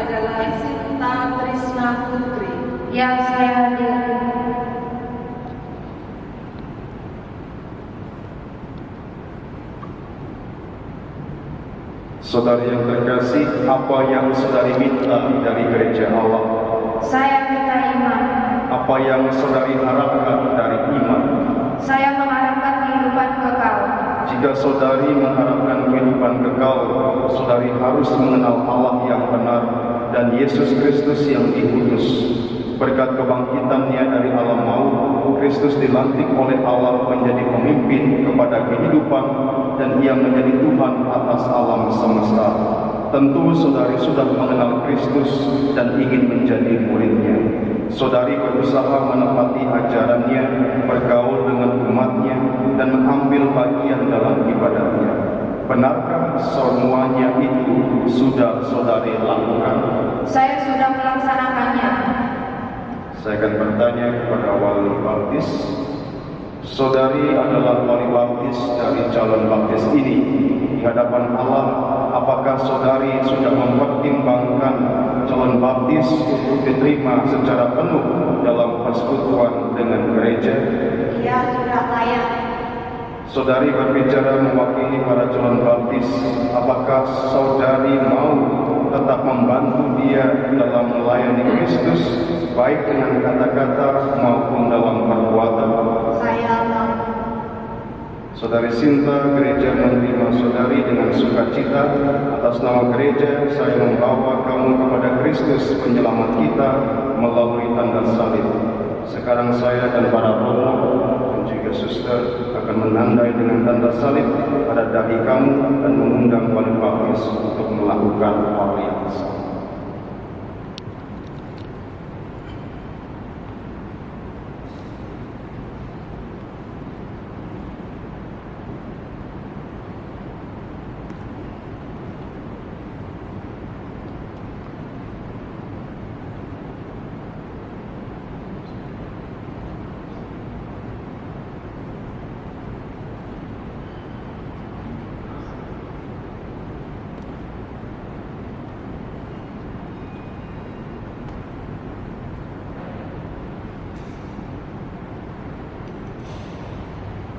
adalah Sinta Trisna Putri yang saya hadir. Saudari yang terkasih, apa yang saudari minta dari gereja Allah? Saya minta iman. Apa yang saudari harapkan dari iman? Saya mengharapkan kehidupan kekal. Jika saudari mengharapkan kehidupan kekal, saudari harus mengenal Allah yang benar dan Yesus Kristus yang diutus. Berkat kebangkitannya dari alam maut, Kristus dilantik oleh Allah menjadi pemimpin kepada kehidupan dan Ia menjadi Tuhan atas alam semesta. Tentu saudari sudah mengenal Kristus dan ingin menjadi muridnya. Saudari berusaha menepati ajarannya, bergaul dengan umatnya, dan mengambil bagian dalam ibadahnya. Benarkah semuanya itu sudah saudari lakukan? Saya sudah melaksanakannya. Saya akan bertanya kepada wali baptis. Saudari adalah wali baptis dari calon baptis ini. Di hadapan Allah, apakah saudari sudah mempertimbangkan calon baptis untuk diterima secara penuh dalam persekutuan dengan gereja? Ia sudah layak. Saudari berbicara mewakili para calon baptis. Apakah saudari mau tetap membantu dia dalam melayani Kristus, baik dengan kata-kata maupun dalam perbuatan? Saya mau. Saudari Sinta, gereja menerima saudari dengan sukacita. Atas nama gereja, saya membawa kamu kepada Kristus penyelamat kita melalui tanda salib. Sekarang saya dan para romo dan juga suster akan menandai dengan tanda salib pada dahi kamu dan mengundang wali baptis untuk melakukan hal yang sama.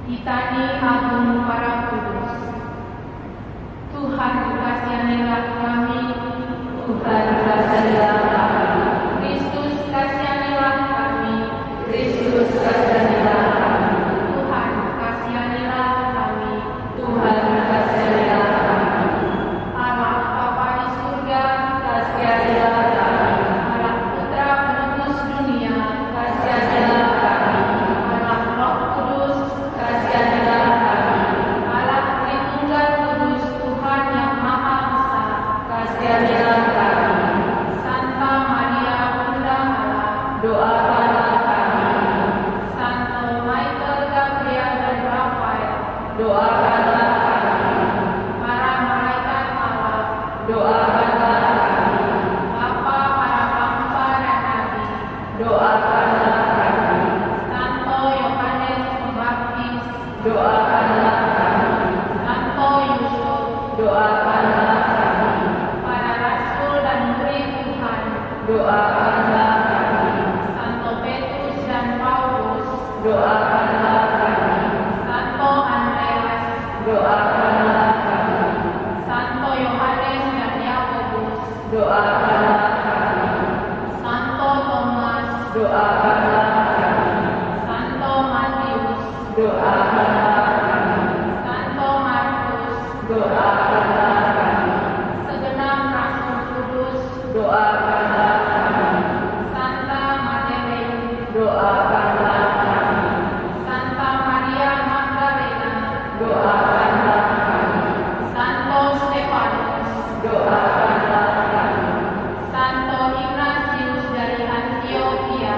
Litani Agung Para Kudus. Tuhan kasihanilah kami, Tuhan kasihanilah kami. Kristus kasihanilah kami, Kristus kasihanilah kami. Tuhan kasihanilah kami, Tuhan kasihanilah kami. Allah Bapa di surga kasihanilah kami. Allah Putra penebus dunia kasihanilah kami. Allah Roh Kudus kasihanilah kami. Allah Tritunggal Kudus Tuhan yang Maha Esa kasihanilah kami. Santa Maria Bunda Allah doakanlah kami. Santo Michael, Gabriel dan Rafael doakanlah kami. Para malaikat Allah doakanlah kami. Bapa para bangsa dan nabi doakanlah kami. Santo Yohanes Pembaptis doakanlah kami. Santo Yusuf doakanlah kami. Para rasul dan murid Tuhan doakanlah kami. Santo Petrus dan Paulus doakanlah kami. Santo Andreas doakanlah kami. Santo Yohanes dan Yakobus doakanlah kami. Santo Thomas doakanlah kami. Santo Matius doakanlah kami. Santo Markus doakanlah kami. Segenap rasul kudus doakanlah kami. Santa Madeleine doakanlah kami. Santa Maria Magdalena doakanlah kami. Santo Stefanus doakanlah kami. Santo Ignatius dari Antioquia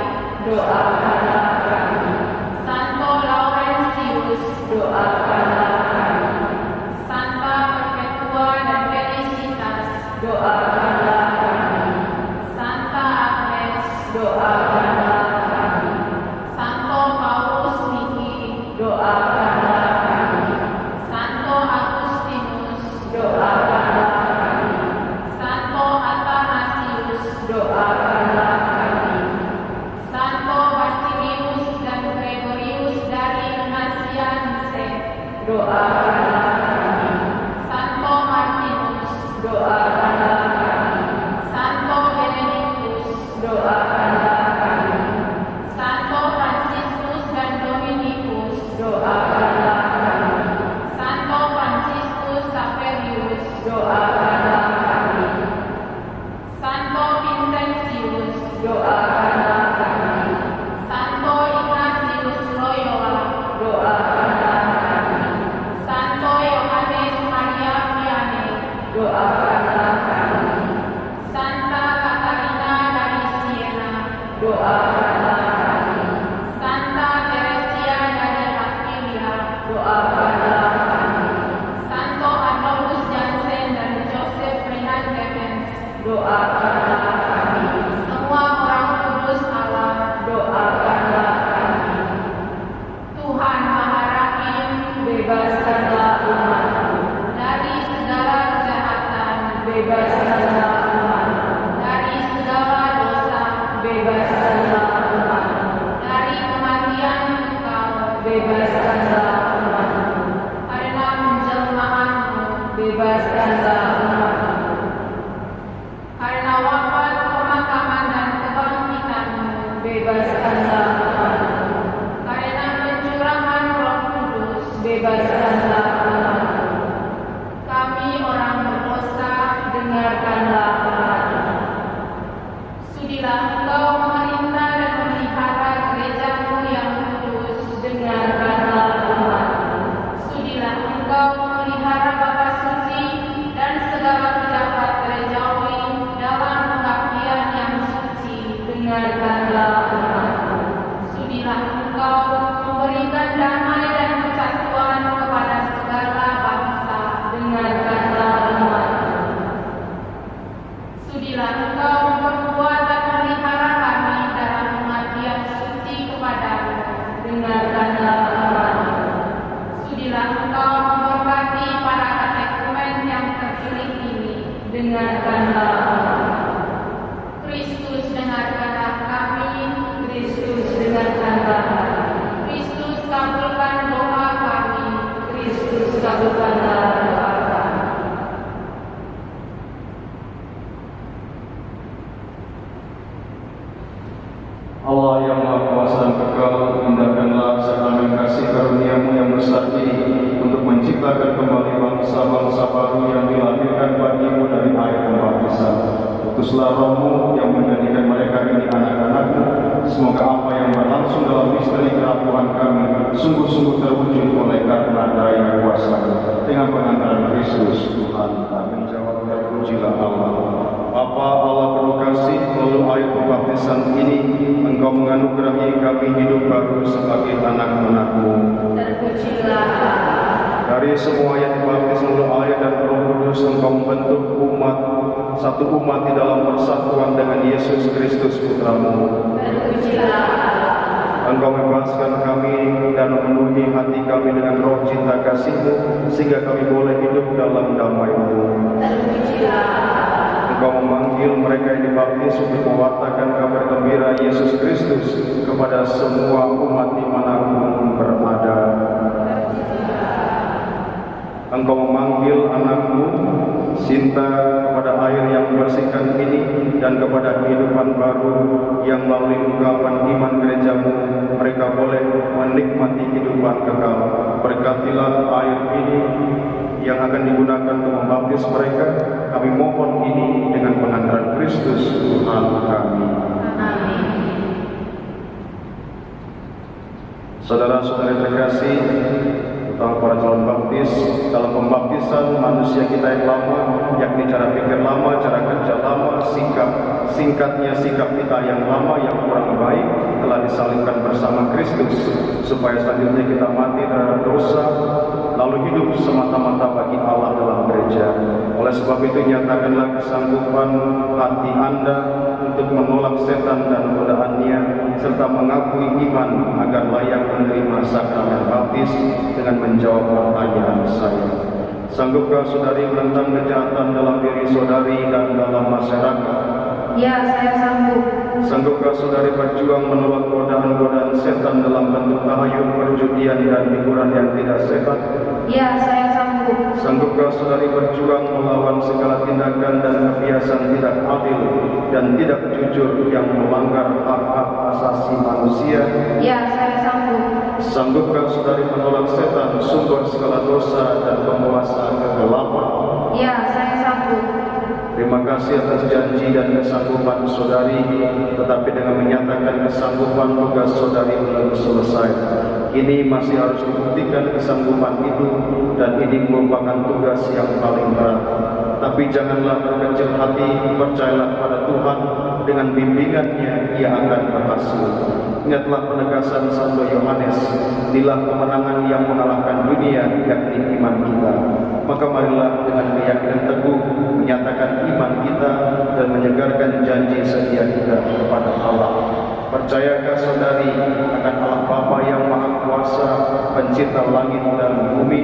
doakanlah kami. Santo Laurentius doakanlah kami. Santa Perpetua dan Felicitas doakanlah kami. doakanlah kami. Santa Teresia dari Aquilia, Doakanlah kami. Santo Adolphus Jansen dan Joseph Renan Gevens, Doakanlah kami. semua orang kudus Allah, Doakanlah kami. Tuhan Maha Rahim, Bebaskanlah umatmu. dari segala kejahatan, Bebaskanlah umatmu. dari segala dosa, Bebaskanlah umatmu. dari kematian Engkau, Bebaskanlah umatmu. karena penjelmaanmu, Bebaskanlah umatmu. karena wafat, pemakaman dan kebangkitanmu, Bebaskanlah umatmu. karena pencurahan Roh Kudus, Bebaskanlah umatmu. kami orang berdosa, Dengarkanlah umatmu. sudilah Engkau memerintah dan memelihara gerejamu yang kudus. Dengarkanlah umatmu. Sudilah Engkau memelihara Bapa Suci dan segala pejabat gerejawi dalam pengabdian yang suci. Dengarkanlah umatmu. Sudilah Engkau memberikan damai dan kesatuan kepada segala bangsa. Dengarkanlah umatmu. Sudilah Engkau memperkuat dan memelihara kami dalam pengabdian suci kepadamu. Dengarkanlah umatmu. Sudilah Engkau memberkati para katekumen yang terpilih ini. Dengarkanlah umatmu. Kristus, dengarkanlah kami. Kristus, dengarkanlah kami. Kristus, kabulkan doa kami. Kristus, kabulkanlah doa kami. Allah yang Maha Kuasa dan Kekal, indahkanlah serta kasih karunia-Mu yang besar ini untuk menciptakan kembali bangsa-bangsa baru yang dilahirkan bagi-Mu dari air pembaptisan. Utuslah Roh-Mu yang menjadikan mereka ini anak-anak-Mu. Semoga apa yang berlangsung dalam misteri kerapuhan kami sungguh-sungguh terwujud oleh karena daya kuasa-Mu. Dengan pengantaran Kristus Tuhan kami. Menjawab terpujilah Allah. Bapa Allah penuh kasih, melalui air pembaptisan ini Engkau menganugerahi kami hidup baru sebagai anak-anak-Mu. Terpujilah Allah. Dari semua yang dibaptis melalui air dan Roh Kudus, Engkau membentuk satu umat di dalam persatuan dengan Yesus Kristus Putra-Mu. Terpujilah Allah. Engkau membebaskan kami dan memenuhi hati kami dengan roh cinta kasih-Mu, sehingga kami boleh hidup dalam damai-Mu. Terpujilah Allah. Engkau memanggil mereka yang dibaptis untuk mewartakan kabar gembira Yesus Kristus kepada semua umat dimanapun berada. Engkau memanggil anak-Mu, Sinta, kepada air yang membersihkan ini dan kepada kehidupan baru yang melalui ungkapan iman gereja-Mu mereka boleh menikmati kehidupan kekal. Berkatilah air ini yang akan digunakan untuk membaptis mereka. Kami mohon ini dengan pengantaran Kristus Tuhan kami. Amin. Saudara-saudara terkasih, terutama para calon baptis, dalam pembaptisan manusia kita yang lama, yakni cara pikir lama, cara kerja lama, sikap kita yang lama, yang kurang baik, telah disalibkan bersama Kristus, supaya selanjutnya kita mati terhadap dosa, lalu hidup semata-mata bagi Allah dalam gereja. Oleh sebab itu, nyatakanlah kesanggupan hati Anda untuk menolak setan dan godaannya, serta mengakui iman agar layak menerima sakramen baptis dengan menjawab pertanyaan saya. Sanggupkah saudari menentang kejahatan dalam diri saudari dan dalam masyarakat? Ya, saya sanggup. Sanggupkah saudari berjuang menolak godaan-godaan setan dalam bentuk tahayul, perjudian, dan hiburan yang tidak sehat? Ya, saya sanggup. Sanggupkah saudari berjuang melawan segala tindakan dan kebiasaan tidak adil dan tidak jujur yang melanggar hak-hak asasi manusia? Ya, saya sanggup. Sanggupkah saudari menolak setan, sumber segala dosa dan penguasa kegelapan? Ya, saya sanggup. Terima kasih atas janji dan kesanggupan saudari, tetapi dengan menyatakan kesanggupan tugas saudari belum selesai. Ini masih harus dibuktikan kesanggupan itu, dan ini merupakan tugas yang paling berat. Tapi janganlah berkecil hati, percayalah pada Tuhan, dengan bimbingannya ia akan berhasil. Ingatlah penegasan Santo Yohanes, inilah kemenangan yang mengalahkan dunia, yakni iman kita. Maka marilah dengan keyakinan teguh menyatakan iman kita dan menyegarkan janji setia kita kepada Allah. Percayakah saudari akan Allah Bapa yang Maha Kuasa, pencipta langit dan bumi?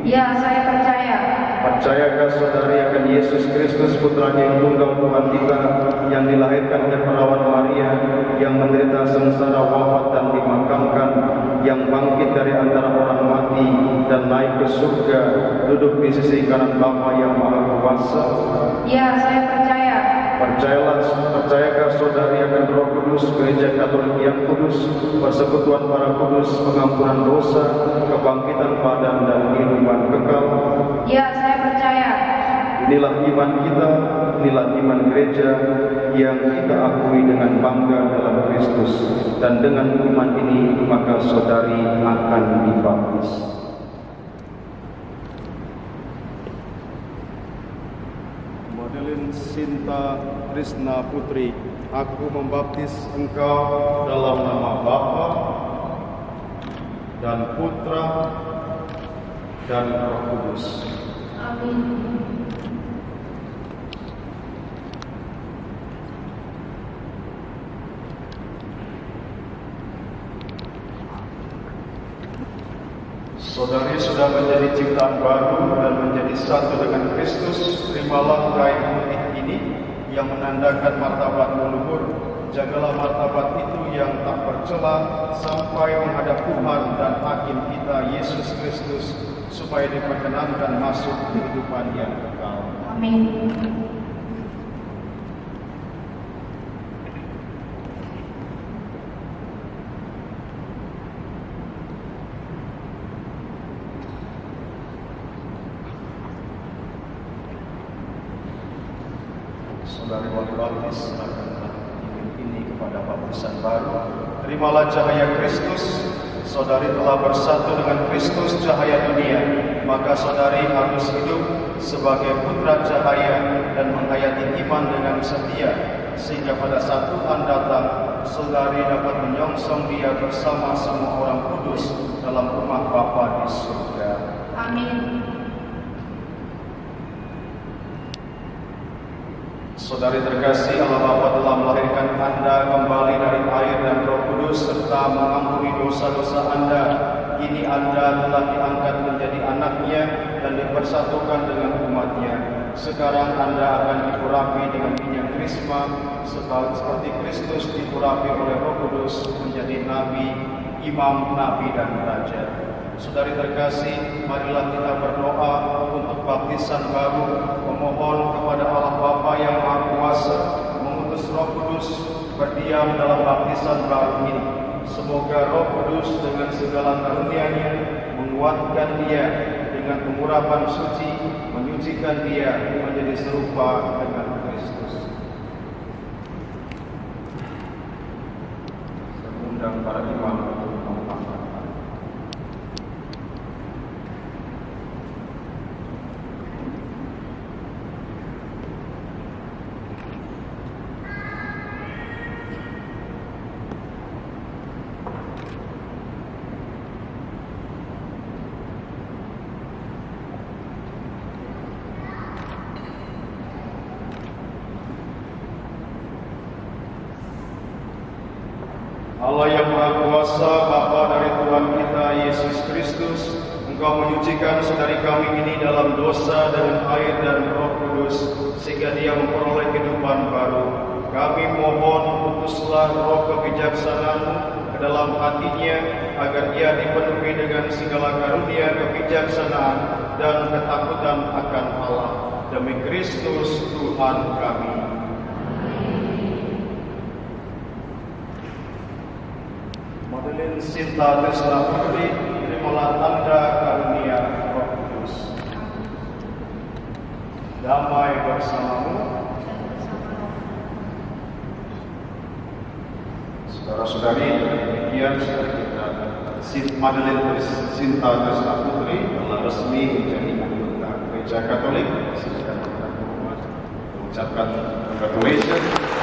Ya, saya percaya. Percayakah saudari akan Yesus Kristus, putranya yang tunggal Tuhan kita, yang dilahirkan oleh perawan Maria, yang menderita sengsara wafat dan dimakamkan, yang bangkit dari antara orang mati dan naik ke surga, duduk di sisi kanan Bapa yang Maha Kuasa? Ya, saya percaya. Percayakah saudari akan Roh Kudus, Gereja Katolik yang kudus, persekutuan para kudus, pengampunan dosa, kebangkitan badan dan kehidupan kekal? Ya, saya percaya. Inilah iman kita, inilah iman gereja yang kita akui dengan bangga dalam Kristus. Dan dengan iman ini maka saudari akan dibaptis. Madeline Sinta Trisna Putri, aku membaptis engkau dalam nama Bapa dan Putra dan Roh Kudus. Amin. Saudari sudah menjadi ciptaan baru dan menjadi satu dengan Kristus. Terimalah kain putih ini yang menandakan martabat leluhur. Jagalah martabat itu yang tak bercela sampai menghadap Tuhan dan Hakim kita Yesus Kristus, supaya diperkenankan masuk kehidupan yang kekal. Amin. Saudari wali baptis akan ini kepada baptisan baru. Terimalah cahaya Kristus. Saudari telah bersatu dengan Kristus cahaya dunia, maka saudari harus hidup sebagai putra cahaya dan menghayati iman dengan setia, sehingga pada saat Tuhan datang, saudari dapat menyongsong Dia bersama semua orang kudus dalam rumah Bapa di surga. Amin. Saudari terkasih, Allah Bapa telah melahirkan Anda kembali dari air dan Roh Kudus serta mengampuni dosa-dosa Anda. Kini Anda telah diangkat menjadi anaknya dan dipersatukan dengan umatnya. Sekarang Anda akan diurapi dengan minyak krisma seperti Kristus diurapi oleh Roh Kudus menjadi nabi, imam, nabi dan raja. Saudari terkasih, marilah kita berdoa untuk baptisan baru, memohon kepada Allah Bapa yang Maha Kuasa mengutus Roh Kudus berdiam dalam baptisan baru ini. Semoga Roh Kudus dengan segala karunia-Nya menguatkan Dia dengan pengurapan suci, menyucikan Dia menjadi serupa dengan Kristus. Saya mengundang para imam untuk mengangkat. Allah yang Maha Kuasa, Bapa dari Tuhan kita Yesus Kristus, Engkau menyucikan saudari kami ini dalam dosa dengan air dan Roh Kudus, sehingga dia memperoleh kehidupan baru. Kami mohon, utuslah roh kebijaksanaan-Mu ke dalam hatinya, agar ia dipenuhi dengan segala karunia kebijaksanaan dan ketakutan akan Allah. Demi Kristus Tuhan kami. Madeline Sinta Trisna Putri, terimalah tanda karunia Roh Kudus. Damai bersamamu. Saudara-saudari, demikian kita Madeline Sinta Trisna Putri telah resmi menjadi anggota Gereja Katolik. Silakan kita mengucapkan congratulations.